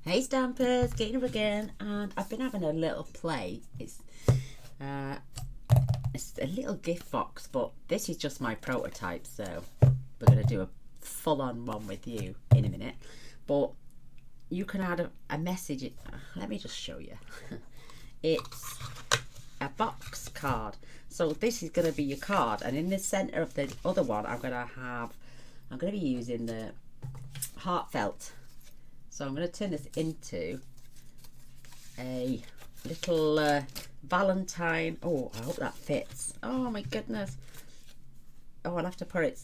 Hey Stampers, Gaynor again, and I've been having a little play. Uh, it's a little gift box, but this is just my prototype, so we're going to do a full-on one with you in a minute. But you can add a message. Let me just show you. It's a box card. So this is going to be your card, and in the center of the other one, I'm going to be using the Heartfelt. So I'm going to turn this into a little Valentine. Oh, I hope that fits. Oh my goodness. Oh, I'll have to put it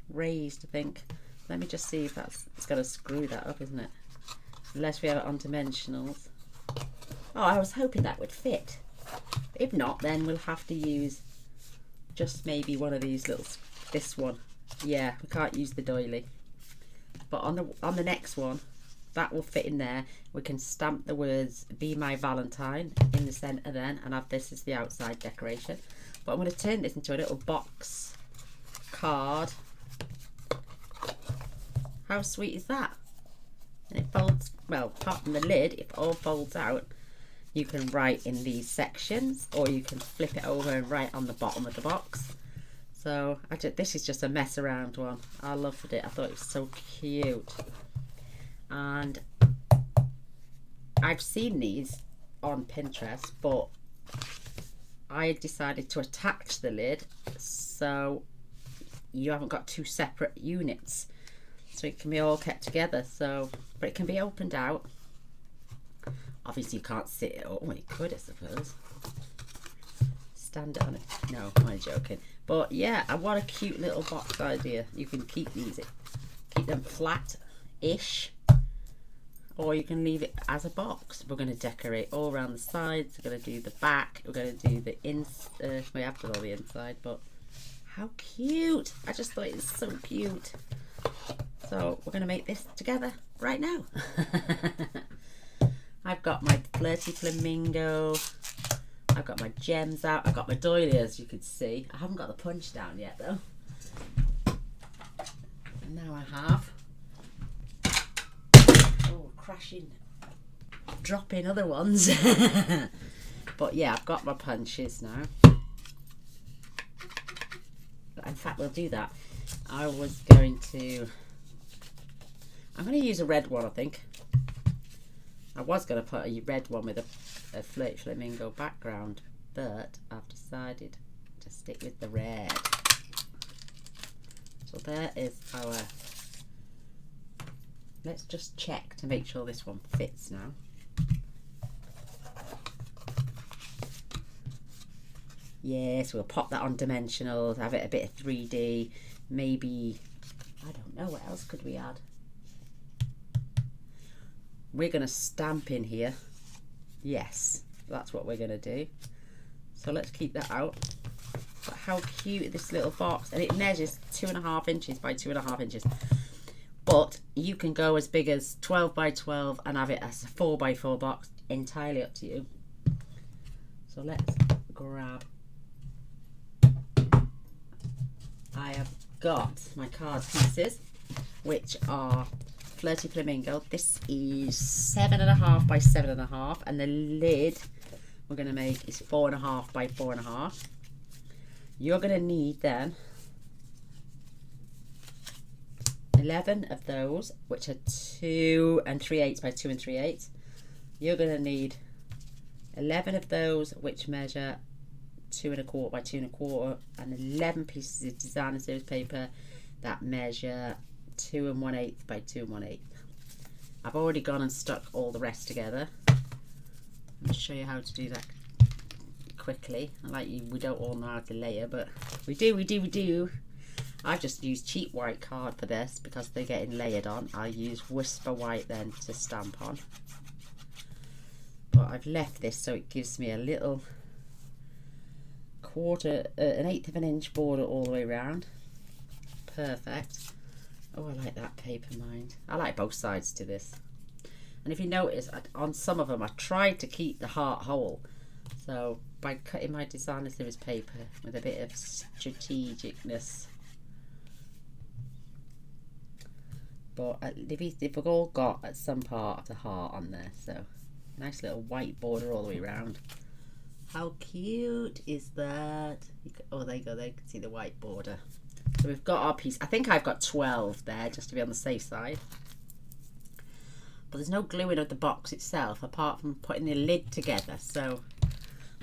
raised, I think. Let me just see if it's going to screw that up, isn't it? Unless we have it on dimensionals. Oh, I was hoping that would fit. If not, then we'll have to use just maybe one of these little, this one. Yeah, we can't use the doily. But on the next one, that will fit in there. We can stamp the words "Be My Valentine" in the center then, and have this as the outside decoration. But I'm going to turn this into a little box card. How sweet is that? And it folds, well, apart from the lid, it all folds out. You can write in these sections, or you can flip it over and write on the bottom of the box. So this is just a mess around one. I loved it. I thought it was so cute. And I've seen these on Pinterest, but I decided to attach the lid so you haven't got two separate units, so it can be all kept together. So, but it can be opened out. Obviously you can't sit it up. Well, you could, I suppose. Stand it on it. No, I'm joking. But yeah, what a cute little box idea. You can keep them flat-ish, or you can leave it as a box. We're going to decorate all around the sides. We're going to do the back. We're going to do the we have done all the inside, but how cute. I just thought it was so cute. So we're going to make this together right now. I've got my flirty flamingo. I've got my gems out. I've got my doily, as you can see. I haven't got the punch down yet though. And now I have. Oh, crashing, dropping other ones. But yeah, I've got my punches now. In fact, we'll do that. I'm going to use a red one, I think. I was going to put a red one with a flirty flamingo background, but I've decided to stick with the red. So there is our. Let's just check to make sure this one fits now. Yes, we'll pop that on dimensionals, have it a bit of 3D, maybe, I don't know, what else could we add? We're going to stamp in here. Yes, that's what we're going to do. So let's keep that out. But how cute this little box. And it measures 2.5 inches by 2.5 inches. But you can go as big as 12 by 12 and have it as a 4 by 4 box. Entirely up to you. So let's grab. I have got my card pieces, which are Flirty Flamingo. This is 7.5 by 7.5, and the lid we're going to make is 4.5 by 4.5. You're going to need then 11 of those, which are 2 3/8 by 2 3/8. You're going to need 11 of those, which measure 2.25 by 2.25, and 11 pieces of designer series paper that measure 2 1/8 by 2 1/8. I've already gone and stuck all the rest together. I'll show you how to do that quickly. We don't all know how to layer, but we do. I've just used cheap white card for this because they're getting layered on. I'll use Whisper White then to stamp on. But I've left this so it gives me a little an 1/8 of an inch border all the way around. Perfect. Oh, I like that paper mind. I like both sides to this. And if you notice, on some of them I tried to keep the heart whole. So by cutting my designer series paper with a bit of strategicness, but they've all got at some part of the heart on there. So nice little white border all the way around. How cute is that? Oh, there you go. There you can see the white border. So we've got our piece. I think I've got 12 there just to be on the safe side. But there's no gluing of the box itself apart from putting the lid together. So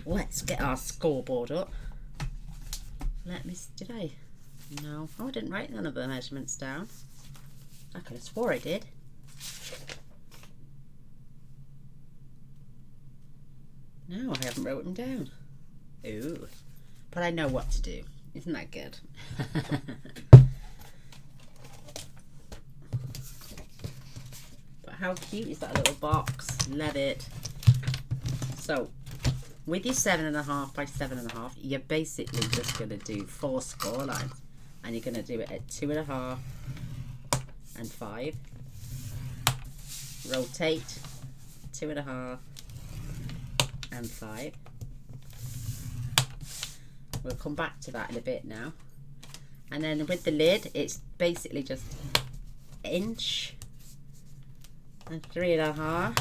let's get our scoreboard up. Did I? No. Oh, I didn't write none of the measurements down. I could have swore I did. No, I haven't wrote them down. Ooh. But I know what to do. Isn't that good? But how cute is that little box? Love it. So, with your 7.5 by 7.5, you're basically just going to do 4 score lines. And you're going to do it at 2.5 and 5. Rotate, 2.5 and 5. We'll come back to that in a bit now. And then with the lid, it's basically just inch and 3.5,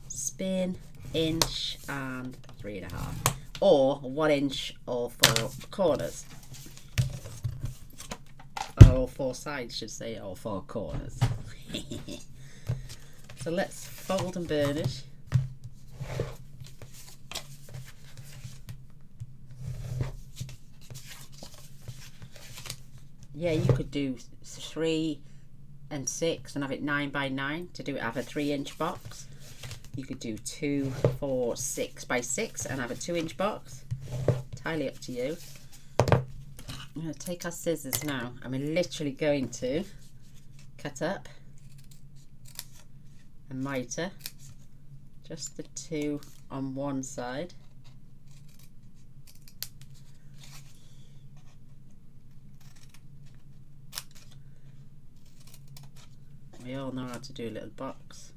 spin, inch and 3.5, or 1 inch all 4 corners, or all 4 sides, should say, all 4 corners. So let's fold and burnish. Yeah, you could do 3 and 6 and have it 9 by 9 to do it. Have a 3-inch box. You could do 2, 4, 6 by 6 and have a 2-inch box. Entirely up to you. I'm going to take our scissors now and we're literally going to cut up a mitre, just the 2 on one side. We all know how to do a little box.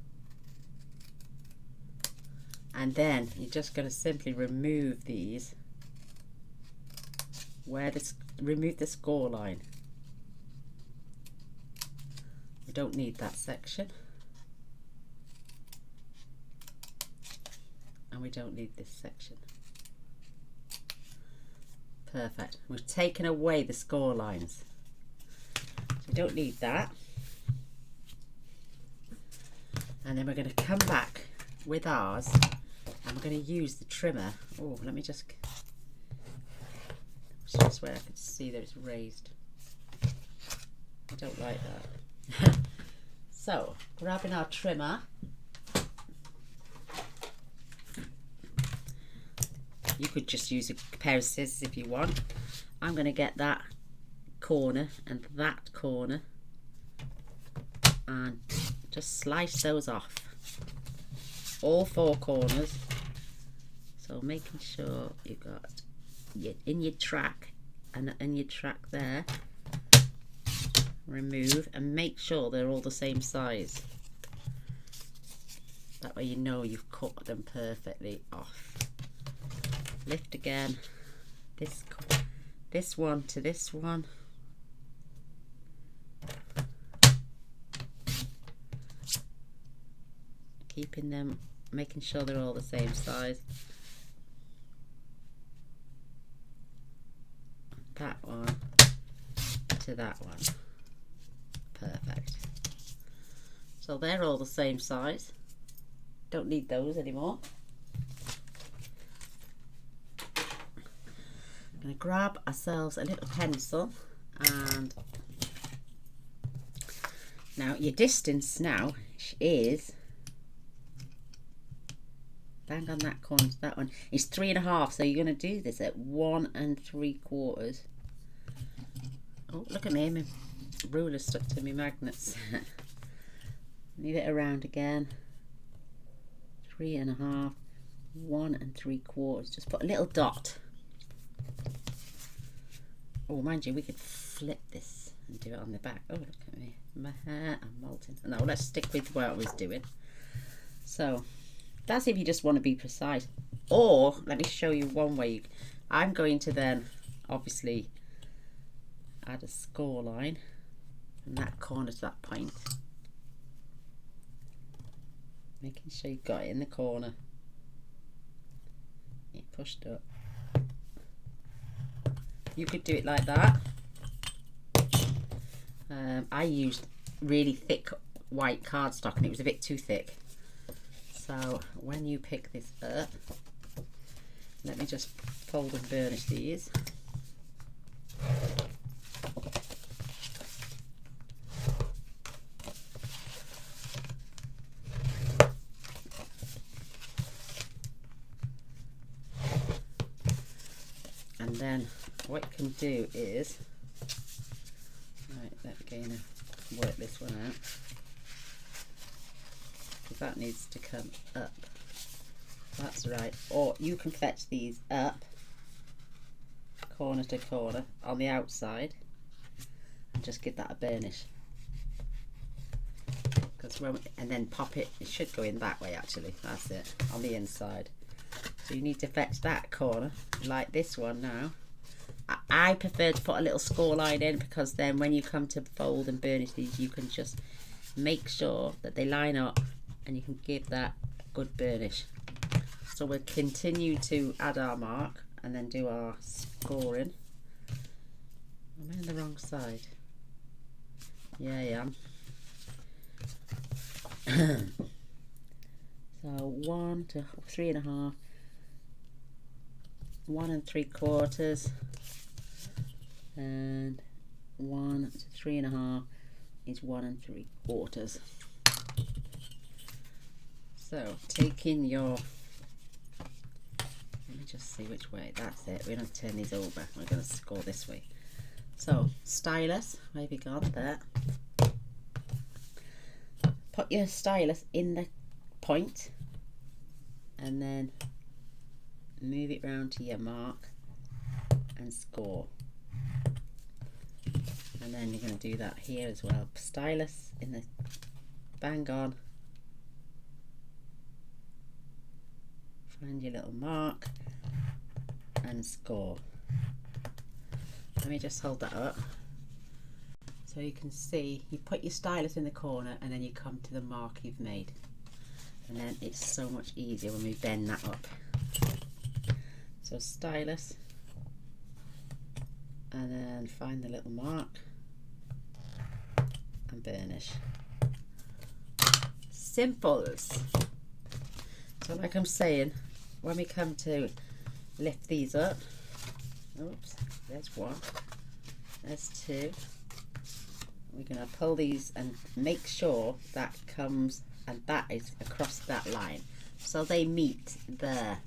And then you're just going to simply remove these remove the score line. We don't need that section. And we don't need this section. Perfect. We've taken away the score lines. So we don't need that. And then we're going to come back with ours and we're going to use the trimmer. Oh, let me just where I can see that it's raised. I don't like that. So, grabbing our trimmer. You could just use a pair of scissors if you want. I'm going to get that corner and that corner and just slice those off, all 4 corners. So making sure you've got in your track and in your track there, remove and make sure they're all the same size. That way you know you've cut them perfectly off. Lift again, this one to this one. Keeping them, making sure they're all the same size. That one to that one. Perfect. So they're all the same size. Don't need those anymore. I'm going to grab ourselves a little pencil and now your distance now is bang on that corner to that one. It's 3.5, so you're going to do this at 1 3/4. Oh, look at me, my ruler's stuck to me magnets. Move it around again. 3.5, 1 3/4. Just put a little dot. Oh, mind you, we could flip this and do it on the back. Oh, look at me, my hair, I'm molting. No, let's stick with what I was doing. So that's if you just want to be precise. Or let me show you one way. I'm going to then obviously add a score line from that corner to that point. Making sure you've got it in the corner. You pushed up. You could do it like that. I used really thick white cardstock and it was a bit too thick. So when you pick this up, let me just fold and burnish these. And then what you can do is, right, let Gaynor work this one out, because that needs to come up. That's right. Or you can fetch these up corner to corner on the outside and just give that a burnish. Because and then pop it. It should go in that way actually. That's it, on the inside. So you need to fetch that corner like this one now. I prefer to put a little score line in, because then when you come to fold and burnish these, you can just make sure that they line up and you can give that a good burnish. So we'll continue to add our mark and then do our scoring. Am I on the wrong side? Yeah, I am. So 1 to 3.5, 1 3/4, and 1 to 3.5 is 1 3/4. So taking your, let me just see which way, that's it, we're going to turn these over, we're going to score this way. So stylus, where have you gone? There. Put your stylus in the point and then move it round to your mark and score. And then you're going to do that here as well. Stylus in the bang on. Find your little mark and score. Let me just hold that up. So you can see, you put your stylus in the corner and then you come to the mark you've made. And then it's so much easier when we bend that up. So stylus, and then find the little mark and burnish. Simples. So like I'm saying, when we come to lift these up, oops, there's one, there's two. We're going to pull these and make sure that comes, and that is across that line, so they meet there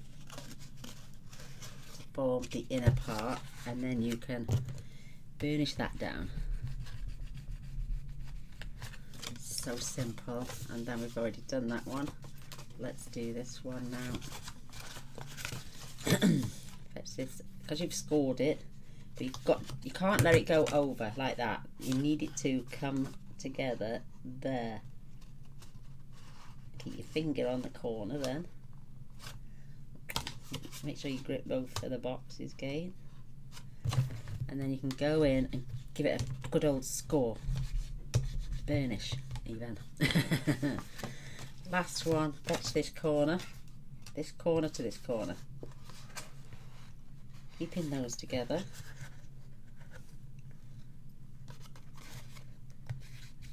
to form the inner part, and then you can burnish that down. It's so simple. And then we've already done that one. Let's do this one now. Fetch this, because you've scored it, but you can't let it go over like that. You need it to come together there. Keep your finger on the corner then. Make sure you grip both of the boxes again. And then you can go in and give it a good old score. Burnish even. Last one, fetch this corner to this corner. Keeping those together.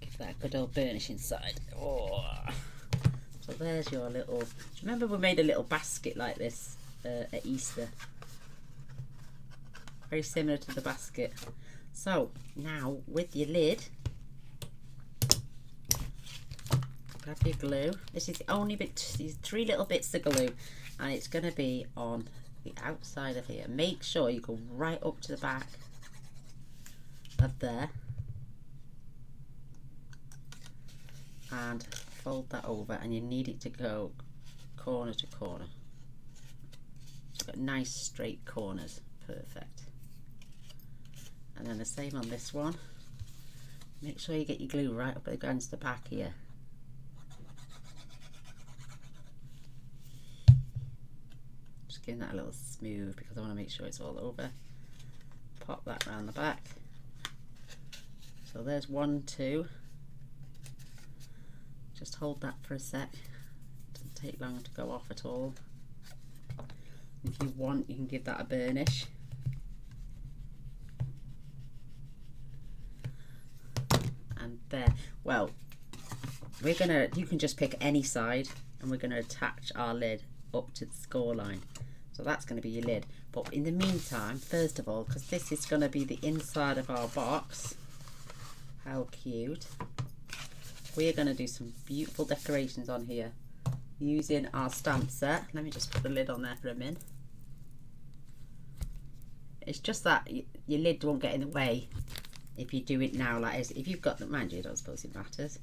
Give that a good old burnish inside. Oh. So there's your little, remember we made a little basket like this at Easter? Very similar to the basket. So now with your lid, grab your glue. This is the only bit, these 3 little bits of glue, and it's going to be on the outside of here. Make sure you go right up to the back of there and fold that over, and you need it to go corner to corner. It's got nice straight corners. Perfect. And then the same on this one. Make sure you get your glue right up against the back here. Just getting that a little smooth because I want to make sure it's all over. Pop that around the back. So there's 1, 2. Just hold that for a sec. Doesn't take long to go off at all. If you want, you can give that a burnish. And there. Well, you can just pick any side, and we're gonna attach our lid up to the score line. So that's going to be your lid. But in the meantime, first of all, because this is going to be the inside of our box, how cute, we're going to do some beautiful decorations on here using our stamp set. Let me just put the lid on there for a minute. It's just that your lid won't get in the way if you do it now like this. If you've got the, mind you, I don't suppose it matters.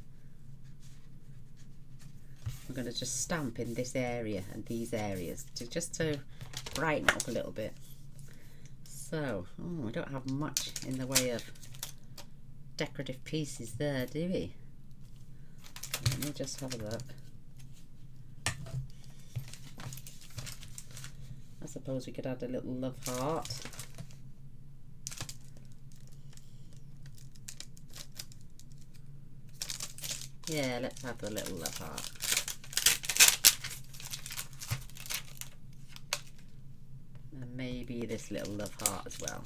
I'm going to just stamp in this area and these areas to brighten it up a little bit. So, we don't have much in the way of decorative pieces there, do we? Let me just have a look. I suppose we could add a little love heart. Yeah, let's have the little love heart. And maybe this little love heart as well.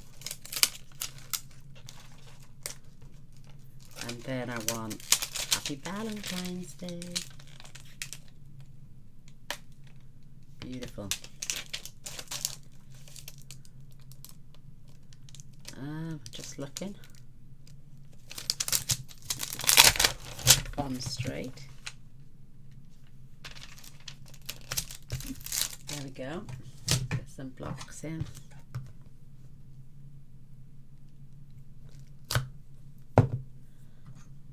And then I want Happy Valentine's Day. Beautiful. Just looking. On straight. There we go. Get some blocks in.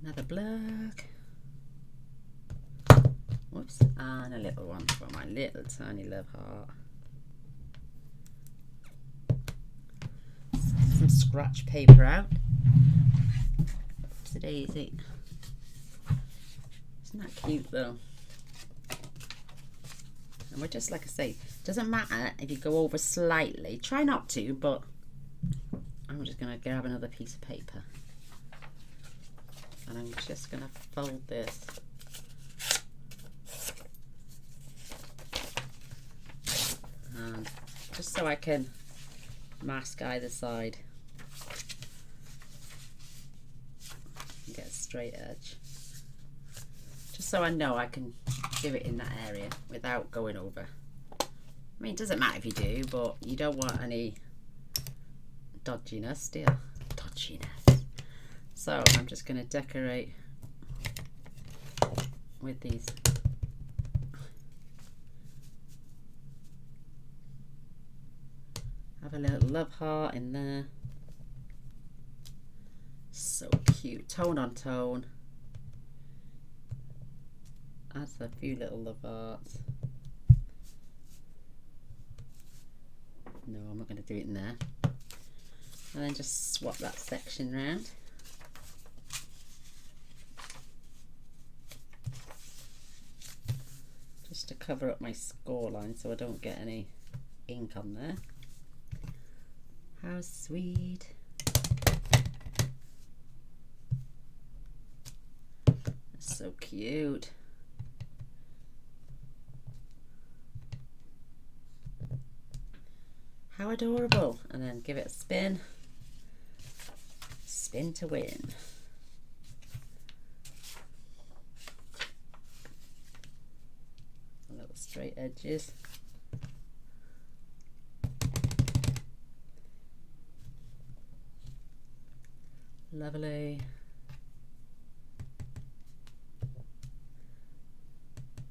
Another block. Whoops. And a little one for my little tiny love heart. Some scratch paper out. Oopsie daisy. Isn't that cute though? And we're just, like I say, doesn't matter if you go over slightly. Try not to, but I'm just going to grab another piece of paper. And I'm just going to fold this. And just so I can mask either side. And get a straight edge. Just so I know I can do it in that area without going over. I mean, it doesn't matter if you do, but you don't want any dodginess, do you? Dodginess. So I'm just going to decorate with these. Have a little love heart in there. So cute. Tone on tone. Adds a few little love hearts. No, I'm not going to do it in there. And then just swap that section round. Just to cover up my score line so I don't get any ink on there. How sweet. That's so cute. How adorable. And then give it a spin. Spin to win. A little straight edges. Lovely.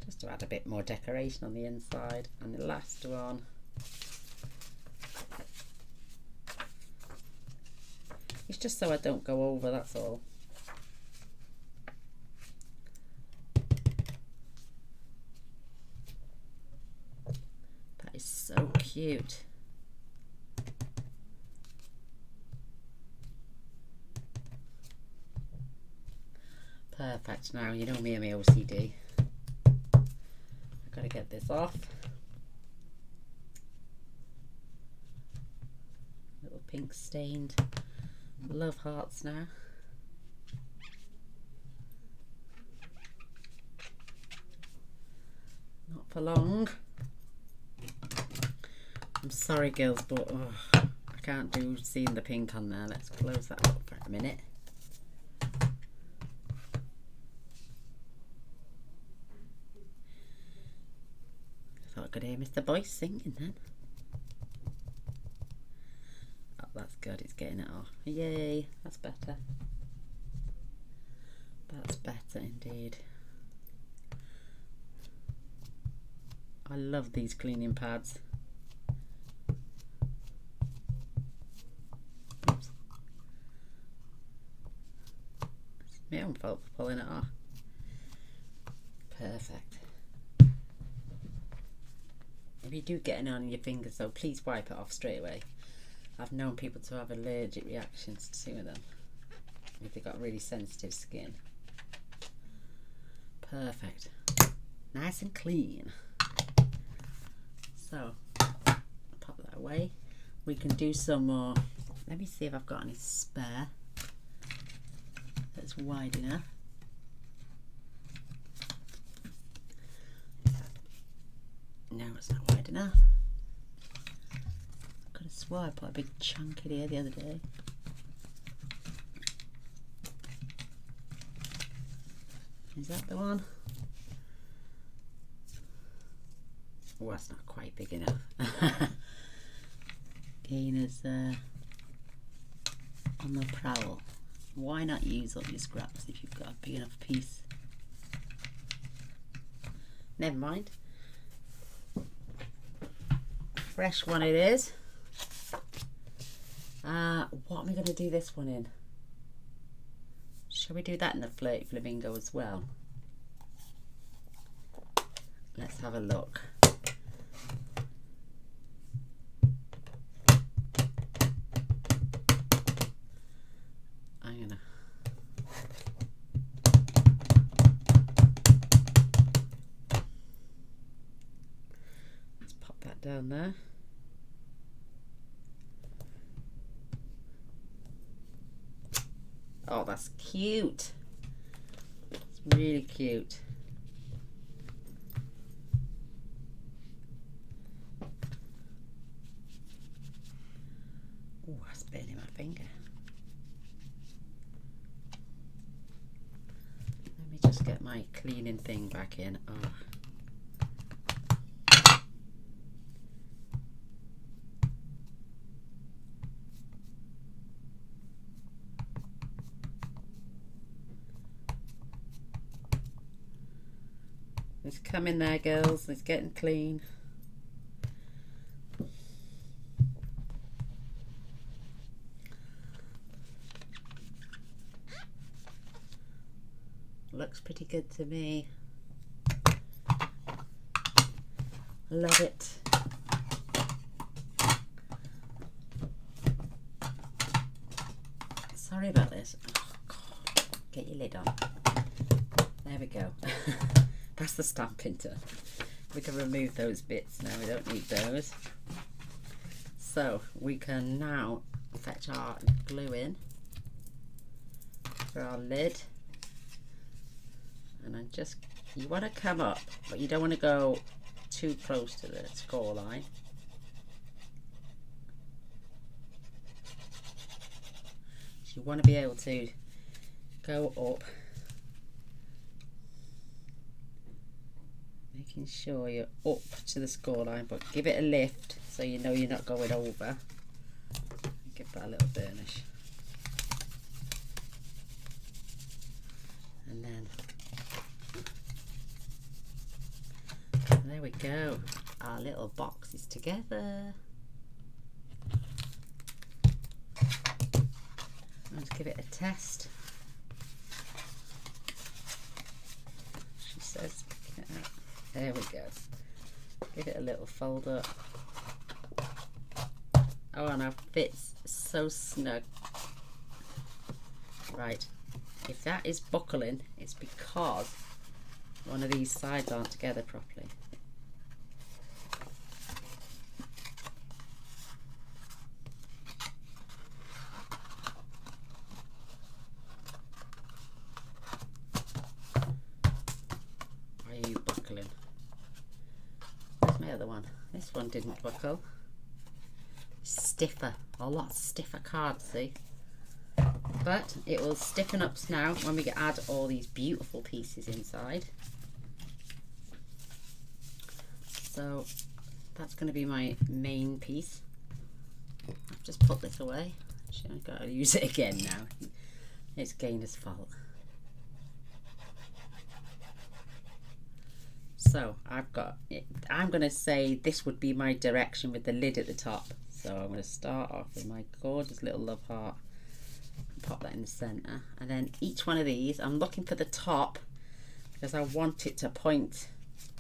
Just to add a bit more decoration on the inside. And the last one. It's just so I don't go over, that's all. That is so cute. Perfect. Now, you know me and my OCD. I've got to get this off. Little pink stained love hearts now. along. I'm sorry girls, but I can't do seeing the pink on there. Let's close that up for a minute. I thought I could hear Mr. Boyce singing then. Oh, that's good, it's getting it off. Yay, that's better. That's better indeed. I love these cleaning pads. Oops. It's my own fault for pulling it off. Perfect. If you do get it on your fingers though, please wipe it off straight away. I've known people to have allergic reactions to them if they've got really sensitive skin. Perfect. Nice and clean. So, pop that away. We can do some more. Let me see if I've got any spare that's wide enough. No, it's not wide enough. I could have swore I put a big chunk in here the other day. Is that the one? Oh, that's not quite big enough. Gaynor's on the prowl. Why not use up your scraps if you've got a big enough piece? Never mind. Fresh one it is. What am I going to do this one in? Shall we do that in the Flirty Flamingo as well? Let's have a look. I'm gonna let's pop that down there. Oh, that's cute. It's really cute. Oh, that's burning my finger. Let me just get my cleaning thing back in. Oh. It's coming there, girls. It's getting clean. Looks pretty good to me. Love it. Sorry about this. Oh, God. Get your lid on. There we go. That's the stampin done. We can remove those bits now, we don't need those. So we can now fetch our glue in for our lid. And then just, you want to come up, but you don't want to go too close to the score line. So you want to be able to go up, making sure you're up to the score line, but give it a lift so you know you're not going over. Give that a little burnish. And then there we go. Our little box is together. Let's give it a test. She says, there we go. Give it a little fold up. Oh, and it fits so snug. Right, if that is buckling, it's because one of these sides aren't together properly. Are you buckling? other one. This one didn't buckle. Stiffer, a lot stiffer card, see? But it will stiffen up now when we add all these beautiful pieces inside. So that's going to be my main piece. I've just put this away. I've got to use it again now. It's Gaynor's fault. So I've got it. I'm going to say this would be my direction with the lid at the top. So I'm going to start off with my gorgeous little love heart. Pop that in the center, and then each one of these, I'm looking for the top because I want it to point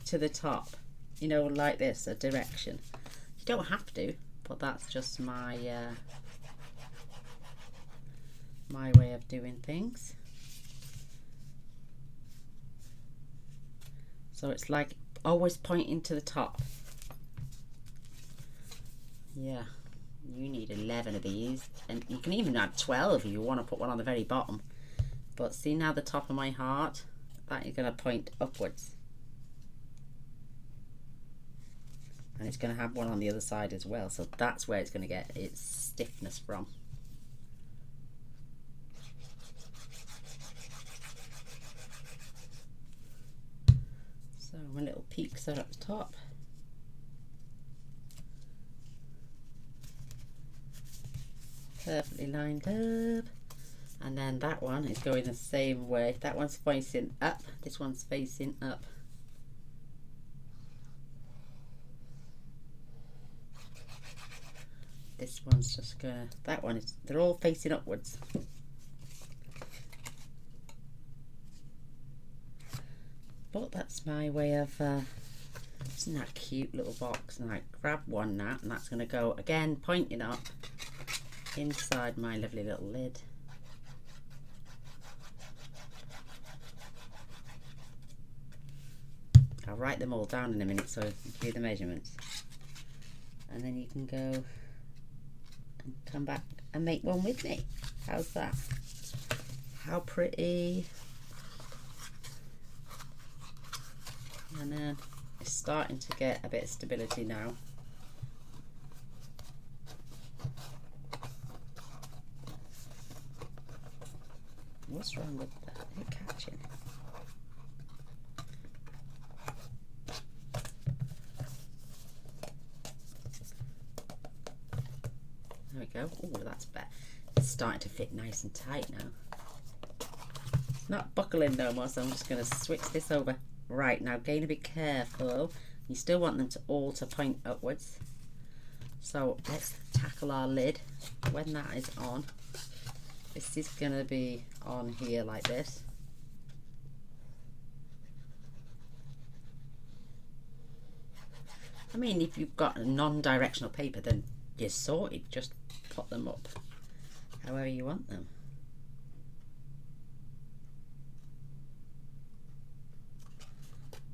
to the top, you know, like this, a direction. You don't have to, but that's just my my way of doing things. So it's like always pointing to the top. Yeah. You need 11 of these, and you can even add 12 if you want to put one on the very bottom. But see now the top of my heart, that is going to point upwards. And it's going to have one on the other side as well, so that's where it's going to get its stiffness from. So my little peaks are at the top. Perfectly lined up, and then that one is going the same way. That one's facing up, this one's facing up. This one's just gonna, that one is, they're all facing upwards. But that's my way of isn't that cute little box? And I grab one now, and that's gonna go again pointing up inside my lovely little lid. I'll write them all down in a minute so you can do the measurements, and then you can go and come back and make one with me. How's that? How pretty. And then it's starting to get a bit of stability now. What's wrong with that? Is it catching? There we go. Oh, that's better. It's starting to fit nice and tight now. It's not buckling no more, so I'm just going to switch this over. Right, now Gaynor, be careful. You still want them to all to point upwards. So let's tackle our lid. When that is on, this is going to be on here like this. I mean, if you've got a non-directional paper, then you're sorted. Just put them up however you want them.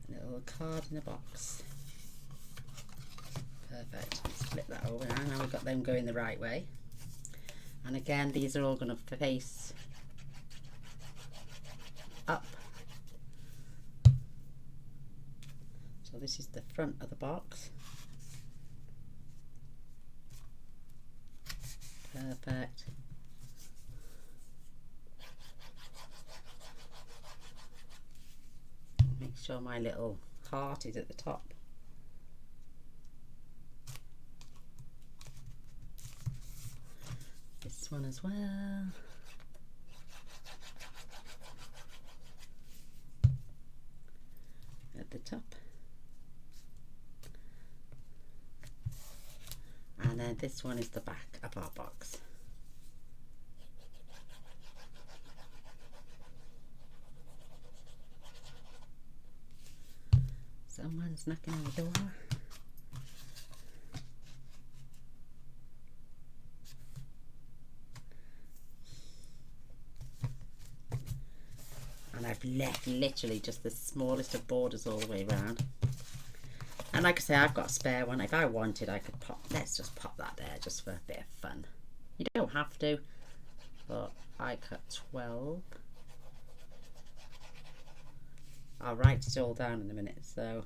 A little card in a box. Perfect. Let's flip that over now. Now we've got them going the right way. And again, these are all going to face up. So this is the front of the box. Perfect. Make sure my little heart is at the top. This one as well. At the top. And then this one is the back of our box. Someone's knocking on the door. And I've left literally just the smallest of borders all the way around. And like I say, I've got a spare one. If I wanted, I could pop, let's just pop that there just for a bit of fun. You don't have to, but I cut 12. I'll write it all down in a minute. So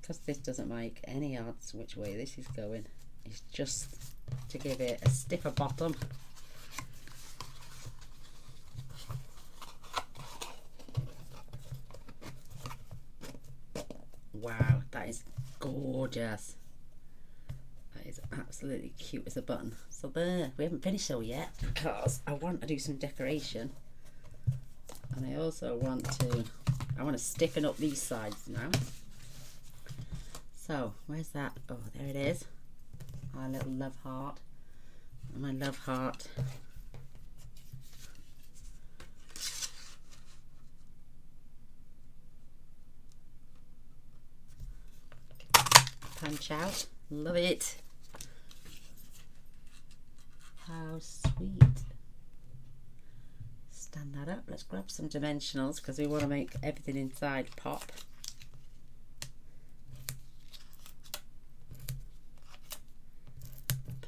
because this doesn't make any odds which way this is going. It's just to give it a stiffer bottom. Wow, that is gorgeous. That is absolutely cute as a button. So there, we haven't finished though yet because I want to do some decoration, and I also want to stiffen up these sides now. So where's that? Oh, there it is. Our little love heart. And my love heart. Punch out. Love it. How sweet. Stand that up. Let's grab some dimensionals because we want to make everything inside pop.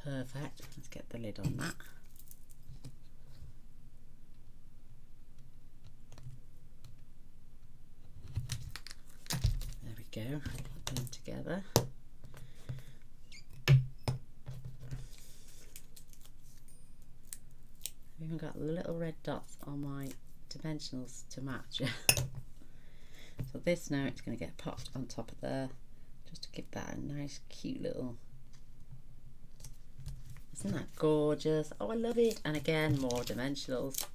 Perfect. Let's get the lid on that. There we go. Put them together. I've even got little red dots on my dimensionals to match. So this now it's going to get popped on top of there, just to give that a nice cute little. Isn't that gorgeous? Oh, I love it. And again, more dimensionals.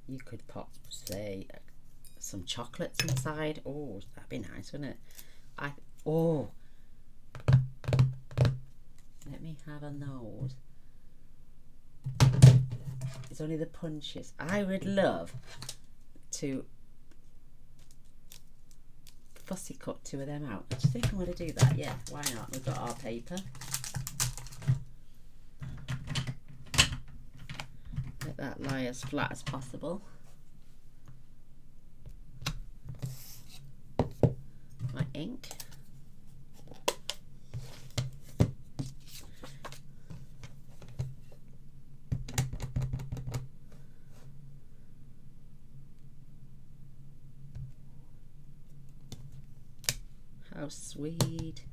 You could pop, say, some chocolates inside. Oh, that'd be nice, wouldn't it? Oh, let me have a nose. It's only the punches. I would love to fussy cut 2 of them out. Do you think I'm going to do that? Yeah, why not? We've got our paper. Let that lie as flat as possible. My ink. How sweet.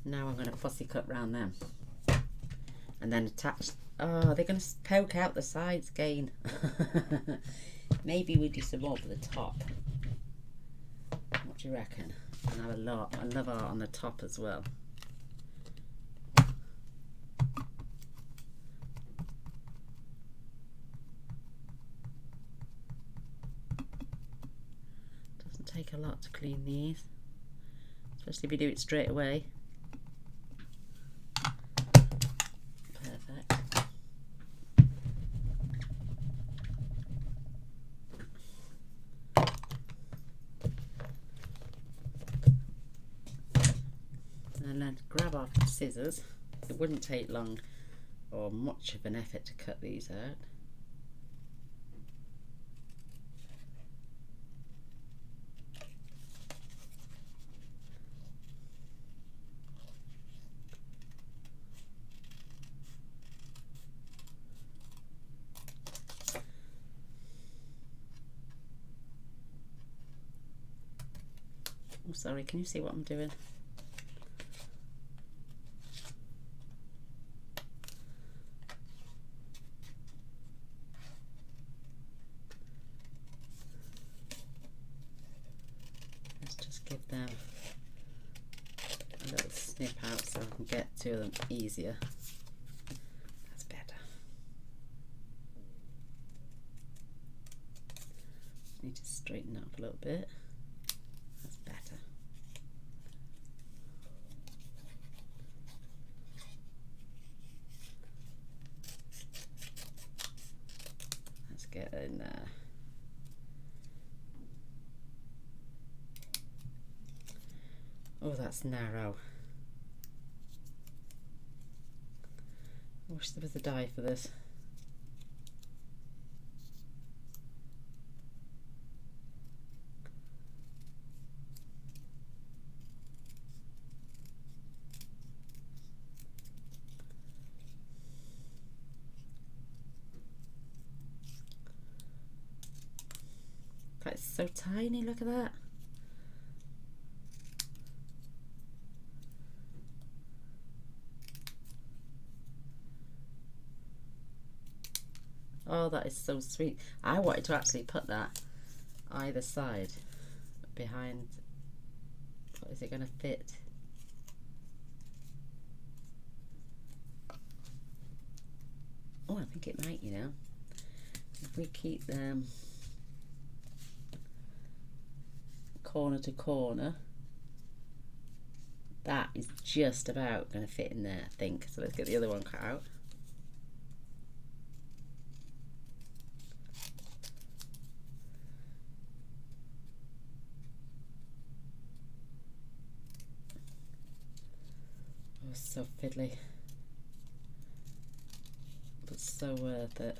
Now I'm going to fussy cut round them and then attach. Oh, they're going to poke out the sides again. Maybe we do some more for the top. What do you reckon? And have a lot. I love art on the top as well. Doesn't take a lot to clean these, especially if you do it straight away. And then grab our scissors. It wouldn't take long or much of an effort to cut these out. Oh, sorry, can you see what I'm doing? Give them a little snip out so I can get to them easier. That's better. Need to straighten up a little bit. That's better. Let's get in there. Oh, that's narrow. I wish there was a die for this. That's so tiny, look at that. Oh, that is so sweet. I wanted to actually put that either side behind. What is it going to fit? Oh, I think it might, you know. If we keep them corner to corner, that is just about going to fit in there, I think. So let's get the other one cut out. Oh, so fiddly, but so worth it.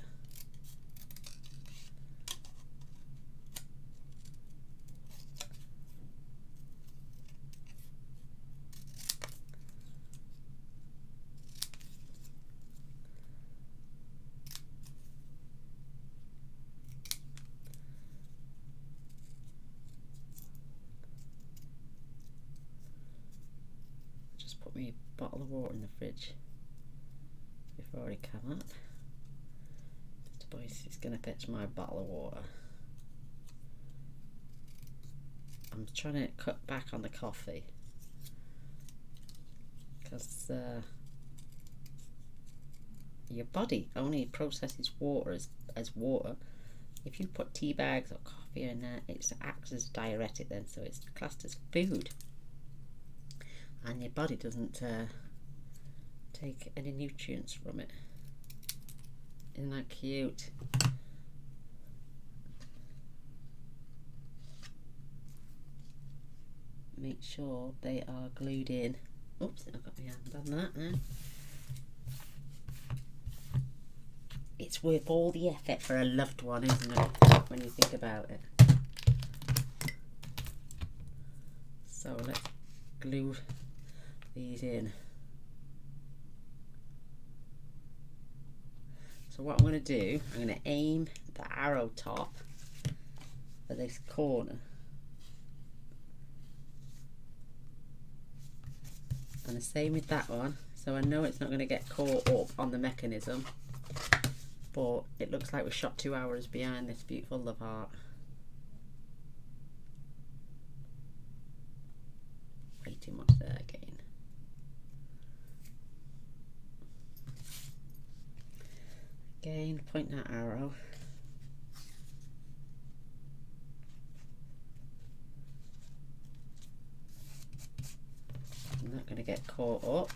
Just put me a bottle of water in the fridge before I come up. Mr. Boyce is going to fetch my bottle of water. I'm trying to cut back on the coffee because your body only processes water as water. If you put tea bags or coffee in there, it acts as diuretic then, so it's classed as food. And your body doesn't take any nutrients from it. Isn't that cute? Make sure they are glued in. Oops, I've got my hand on that now. It's worth all the effort for a loved one, isn't it? When you think about it. So let's glue these in. So what I'm going to do, I'm going to aim the arrow top for this corner. And the same with that one. So I know it's not going to get caught up on the mechanism, but it looks like we're shot 2 hours behind this beautiful love heart. Way too much there again. Again, point that arrow. I'm not going to get caught up.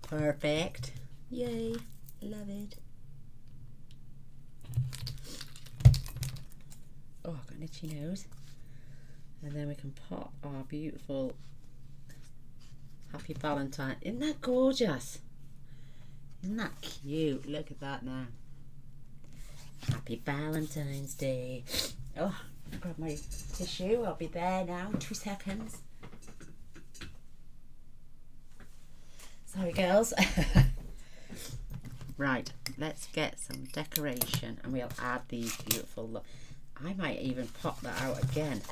Perfect. Yay, love it. Oh, I've got an itchy nose. And then we can pop our beautiful Happy Valentine. Isn't that gorgeous? Isn't that cute? Look at that now. Happy Valentine's Day. Oh, grab my tissue. I'll be there now. 2 seconds. Sorry, girls. Right, let's get some decoration and we'll add these beautiful. I might even pop that out again.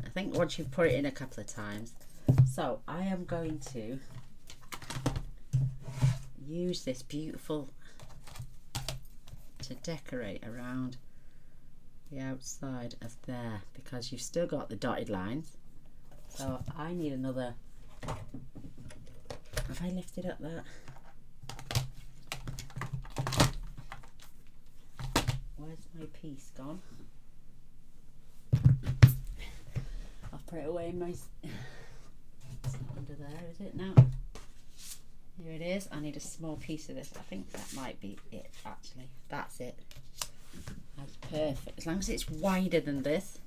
I think once you put it in a couple of times. So I am going to use this beautiful to decorate around the outside of there, because you've still got the dotted lines. So I need another. Have I lifted up that? Where's my piece gone? I'll put it away in my. It's not under there, is it now? Here it is. I need a small piece of this. I think that might be it actually. That's it. That's perfect. As long as it's wider than this.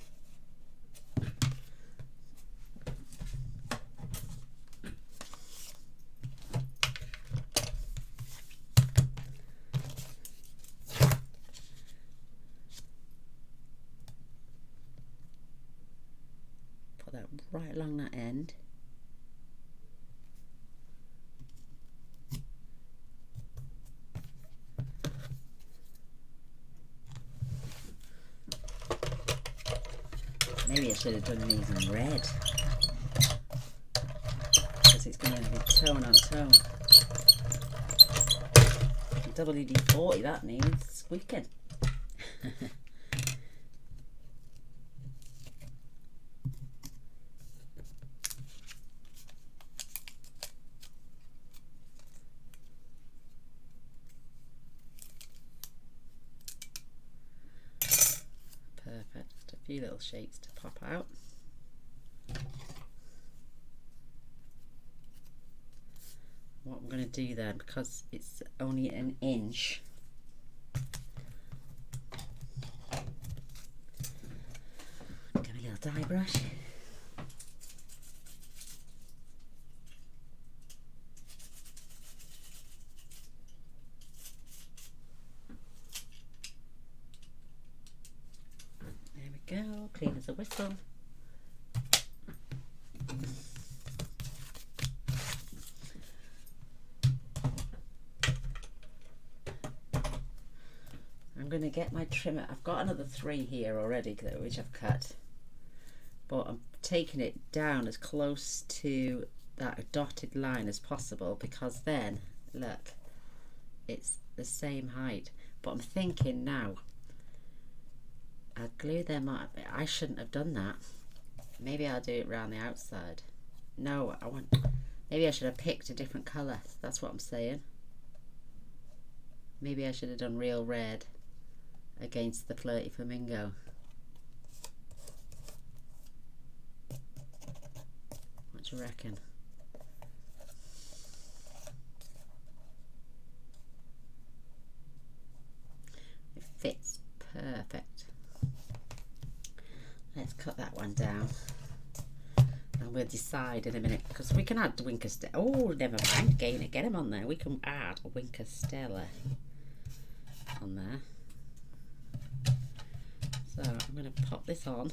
Put that right along that end. should have done these in red, because it's going to be tone on tone. WD-40 that needs squeaking. Perfect, just a few little shapes to pop out. What I'm going to do then, because it's only an inch, get a little dye brush. There we go, clean as a whistle. I'm going to get my trimmer. I've got another 3 here already which I've cut, but I'm taking it down as close to that dotted line as possible, because then look, it's the same height. But I'm thinking now I'll glue them up. I shouldn't have done that. Maybe I'll do it around the outside. No, maybe I should have picked a different colour. That's what I'm saying. Maybe I should have done real red against the Flirty Flamingo. What do you reckon? It fits perfect. Let's cut that one down, and we'll decide in a minute, because we can add Winker Stella. Oh, never mind, Gaynor, get him on there. We can add a Winker Stella on there. So I'm going to pop this on,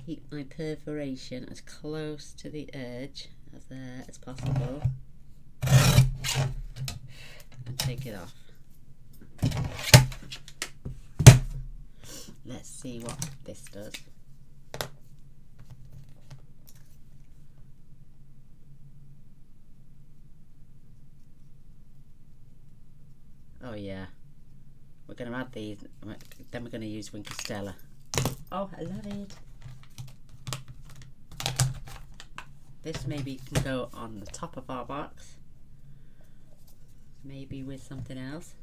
keep my perforation as close to the edge of there as possible, and take it off. Let's see what this does. Oh yeah. We're going to add these, then we're going to use Winker Stella. Oh, I love it. This maybe can go on the top of our box, maybe with something else.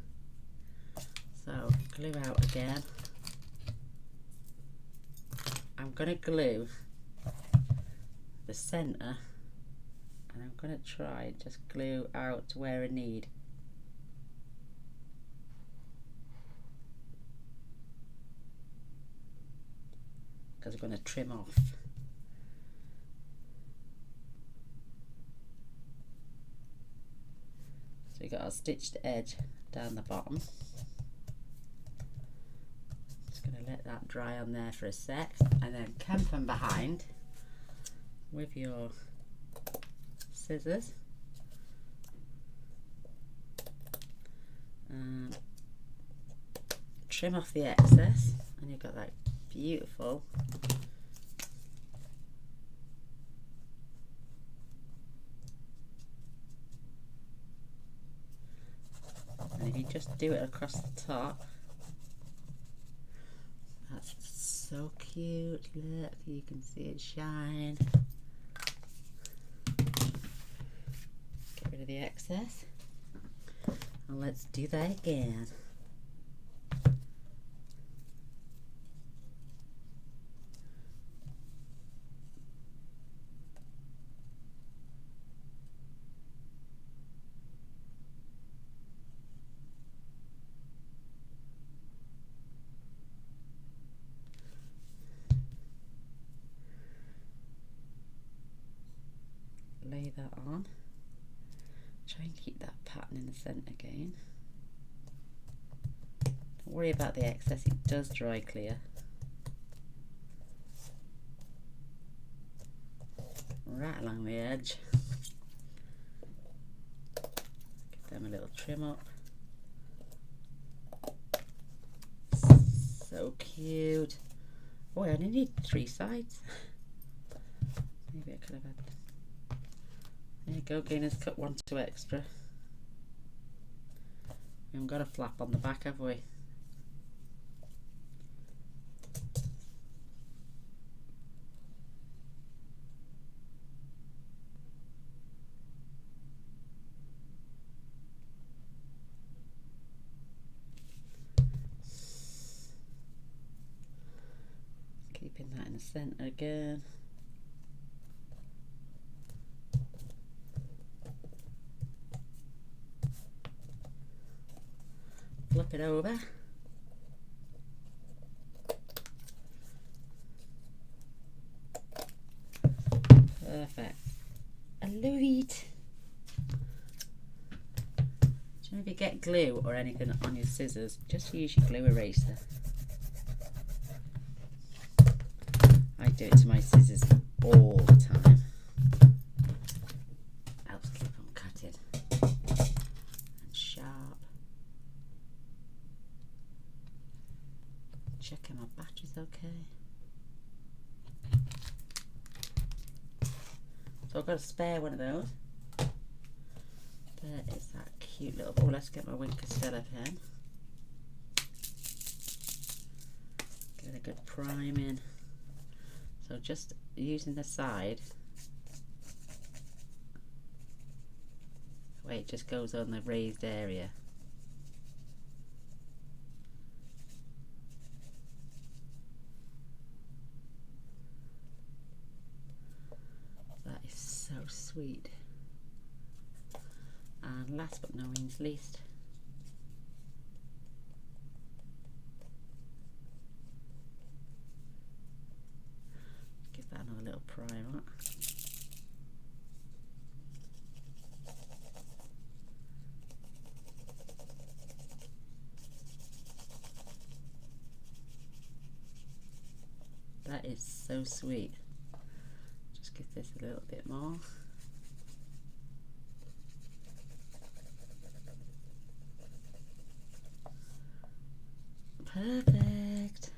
So glue out again. I'm going to glue the centre, and I'm going to try and just glue out where I need. Because I'm going to trim off. So we got our stitched edge down the bottom. Just going to let that dry on there for a sec, and then come from behind with your scissors and trim off the excess, and you've got that beautiful and if you just do it across the top, that's so cute. Look, you can see it shine. Get rid of the excess, and let's do that again. Lay that on. Try and keep that pattern in the centre again. Don't worry about the excess, it does dry clear. Right along the edge. Give them a little trim up. So cute. Oh, I only need 3 sides. Maybe I could have had. There you go, Gaynors, cut 1 2 extra. We haven't got a flap on the back, have we? Keeping that in the centre again. Flip it over. Perfect. I love it. Do you know if you get glue or anything on your scissors, just use your glue eraser. I do it to my scissors all the time. Helps keep them cutted and sharp. Checking my battery's okay. So I've got a spare one of those. There is that cute little, oh, let's get my Wink Castella pen. Get a good prime in. So just using the side, wait, it just goes on the raised area. That is so sweet. And last but no means least, give that another little primer. That is so sweet. Just give this a little bit more. Perfect.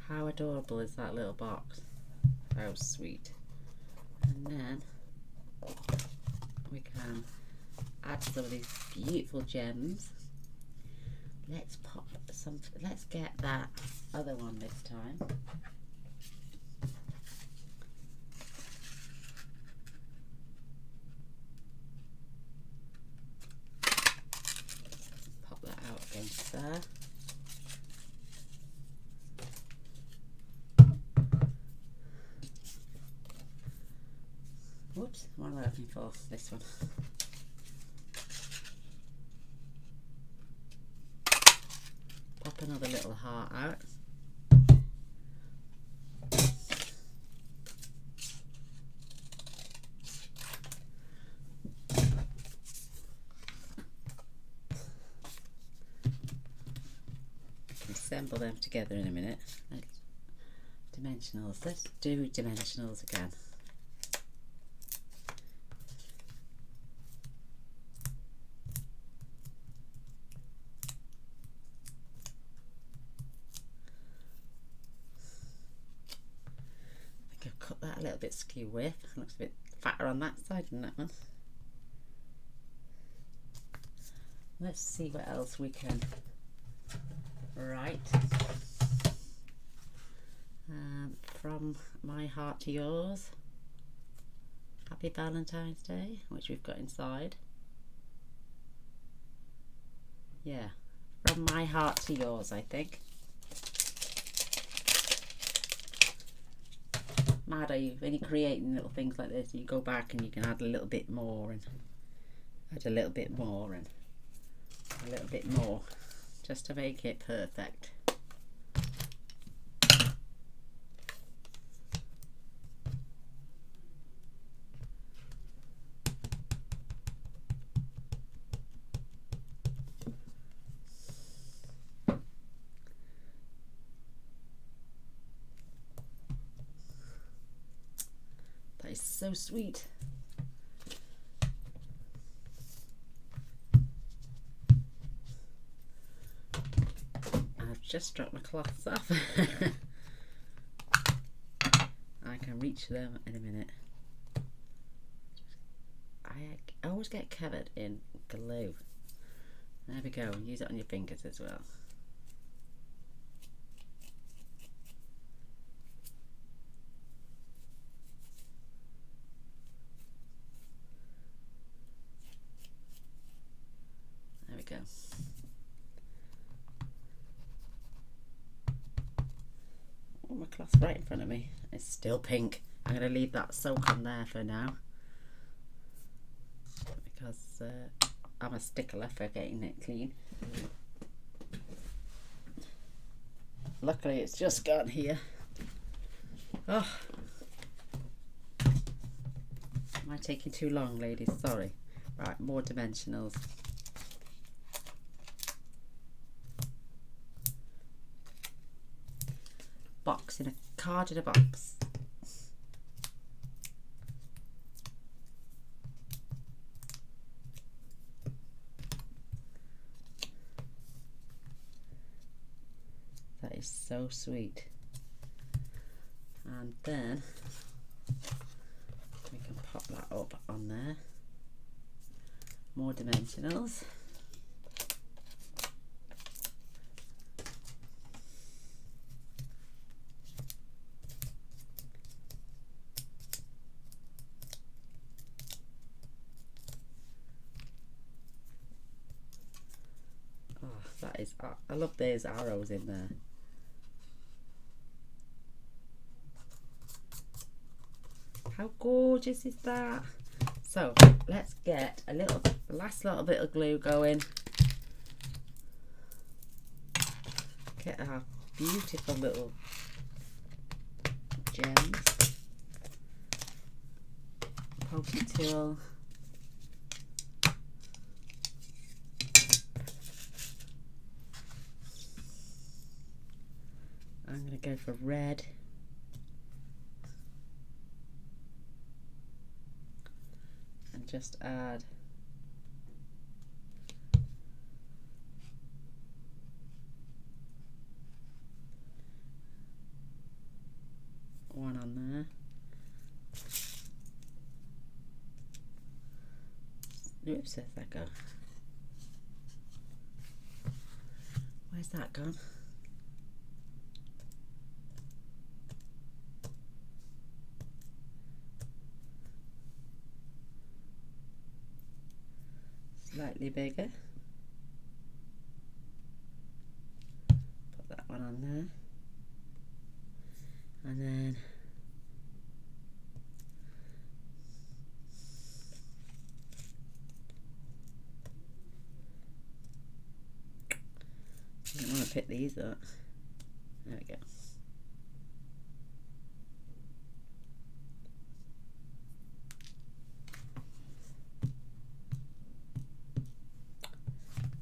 How adorable is that little box? How sweet. And then we can add some of these beautiful gems. Let's pop some, let's get that other one this time. Pop that out against there. Whoops, what am I looking for? This one. Pop another little heart out. Assemble them together in a minute. Dimensionals. Let's do dimensionals again. I think I've cut that a little bit skew with. Looks a bit fatter on that side than that one. Let's see what else we can write. From my heart to yours. Happy Valentine's Day, which we've got inside. Yeah, from my heart to yours, I think. Mad, are you, when you're creating little things like this, you go back and you can add a little bit more and add a little bit more and a little bit more, just to make it perfect. That is so sweet. just dropped my cloths off. I can reach them in a minute. I always get covered in glue. There we go. Use it on your fingers as well. There we go. Oh, my cloth's right in front of me. It's still pink. I'm going to leave that soak on there for now, because I'm a stickler for getting it clean. Luckily it's just gone here. Oh, am I taking too long, ladies? Sorry. Right, more dimensionals. Box in a card in a box. That is so sweet. And then we can pop that up on there. More dimensionals. Oh, that is, I love those arrows in there. How gorgeous is that? So let's get a last little bit of glue going. Get our beautiful little gems. Pokey tool. I'm going to go for red. And just add one on there. Oops, where's that go? Where's that gone? Slightly bigger. Put that one on there. And then I don't want to pick these up. There we go.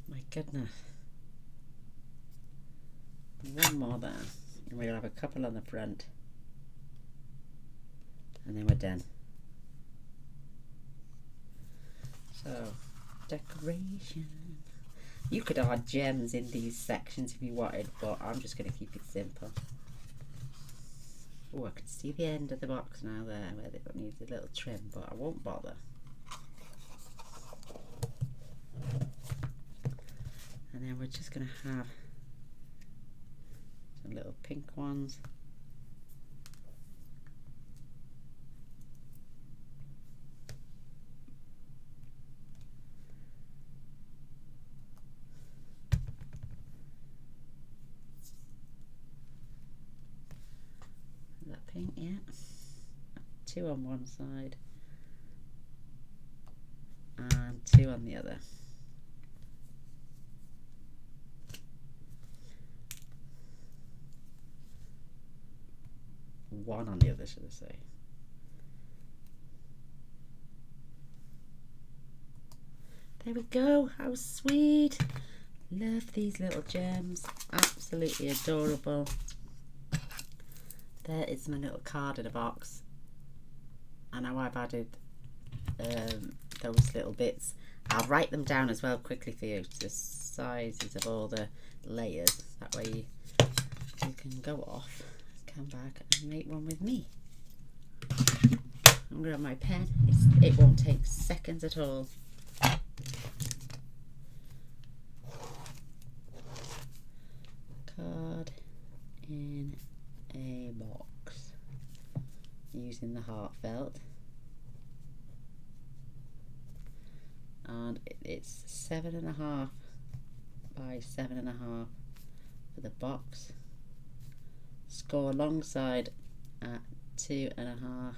My goodness. One more there. And we'll have a couple on the front. And then we're done. So, decoration. You could add gems in these sections if you wanted, but I'm just going to keep it simple. Oh, I can see the end of the box now there, where it needs a little trim, but I won't bother. And then we're just going to have some little pink ones. That pink, yeah. Two on one side and two on the other. One on the other, should I say. There we go. How sweet. Love these little gems. Absolutely adorable. There is my little card in a box. And now I've added those little bits. I'll write them down as well quickly for you, the sizes of all the layers. That way you can go off, come back and make one with me. I'm going to have my pen. It won't take seconds at all. Card in a box using the Heartfelt, and it's 7.5 by 7.5 for the box. Score alongside at 2.5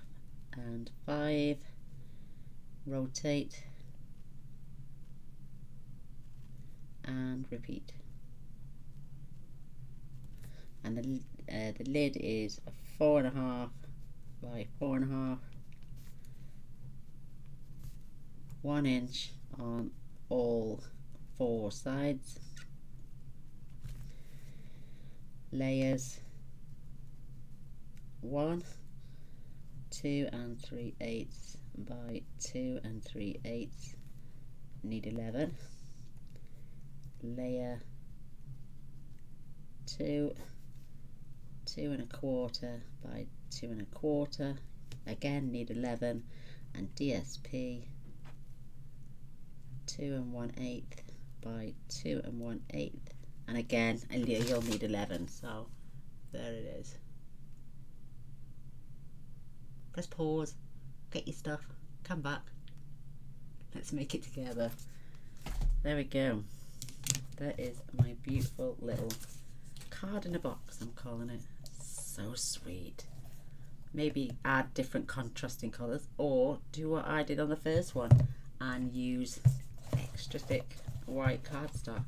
and 5. Rotate and repeat. And the lid is 4.5 by 4.5, 1 inch on all 4 sides. Layers 1, 2 3/8 by 2 3/8, need 11. Layer 2, 2 1/4 by 2 1/4, again need 11, and DSP 2 1/8 by 2 1/8, and again you'll need 11. So there it is. Press pause, get your stuff, come back, let's make it together. There we go. That is my beautiful little card in a box, I'm calling it. So sweet. Maybe add different contrasting colours, or do what I did on the first one and use extra thick white cardstock.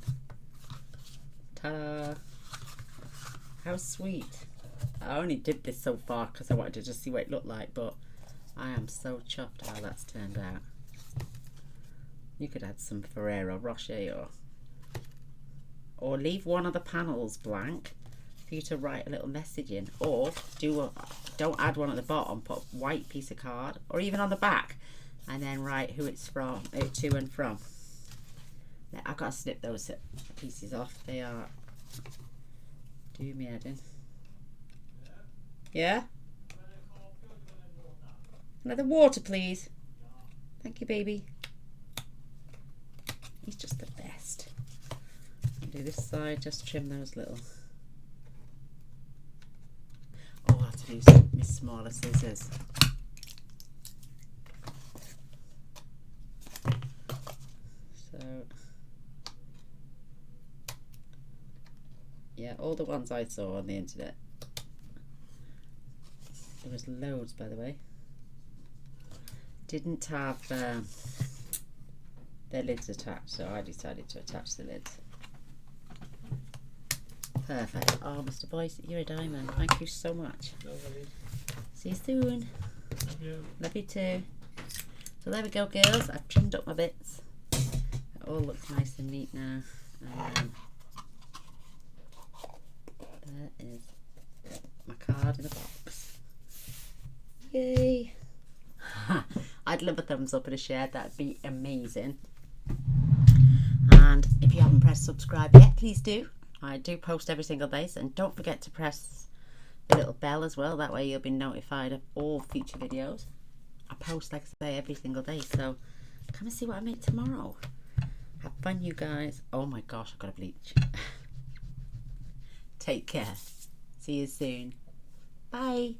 Ta-da! How sweet. I only did this so far because I wanted to just see what it looked like, but I am so chuffed how that's turned out. You could add some Ferrero Rocher, or leave one of the panels blank for you to write a little message in, or don't add one at the bottom, put a white piece of card, or even on the back, and then write who it's from, to and from. Now, I've got to snip those pieces off. They are do me head in. Yeah? Another water, please. Thank you, baby. He's just the best. I'll do this side, just trim those little. Oh, I have to use my smaller scissors. So, yeah, all the ones I saw on the internet. There was loads, by the way. Didn't have their lids attached, so I decided to attach the lids. Perfect. Oh, Mr. Boyce, you're a diamond. Thank you so much. No worries. See you soon. Love you. Love you too. So there we go, girls. I've trimmed up my bits. It all looks nice and neat now. There is my card in a box. Yay! I'd love a thumbs up and a share. That'd be amazing. And if you haven't pressed subscribe yet, please do. I do post every single day, and don't forget to press the little bell as well. That way you'll be notified of all future videos. I post, like I say, every single day, so come and see what I make tomorrow. Have fun, you guys. Oh my gosh, I've got to bleach. Take care. See you soon. Bye.